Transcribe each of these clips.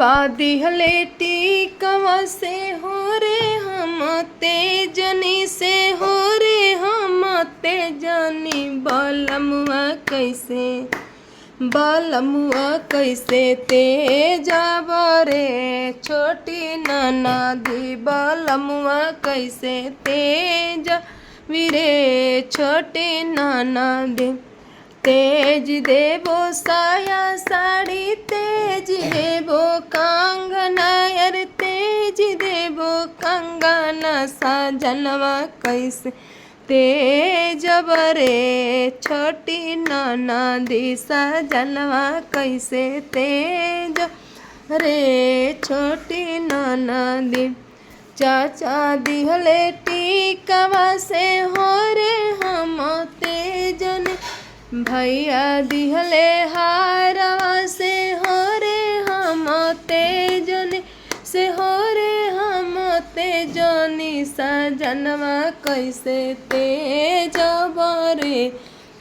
बादी हलेटी कवा से हो रे हम तेजनी से हो रे हम तेजनी बलमुआ कैसे तेजब रे छोटी ननदी बलमुआ कैसे तेज वीरे छोटी ननदी तेज देबो साया साड़ी तेज देबो कंगना यार तेज देबो कंगना साजनवा कैसे तेज बरे छोटी ननदी साजनवा कैसे तेज रे छोटी ननदी चाचा दिहले टीकवा से हो रे हम तेजन भैया दिहले हारवा से हो रे हम तेजनी से हो रे हम तेजनी सजनवा कैसे तेज बरे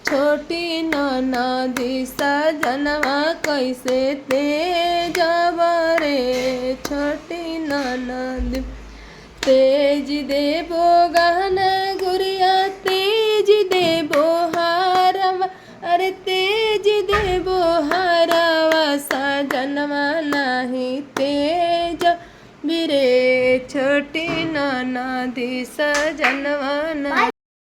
छोटी ननदी सजनवा कैसे तेज बरे छोटी ननदी तेज देबो गहना गुड़िया तेज देबो हारवा अरे तेज देबो हारवा सजनवा नाही तेज बिरे छोटी ननदी सजनवा नाही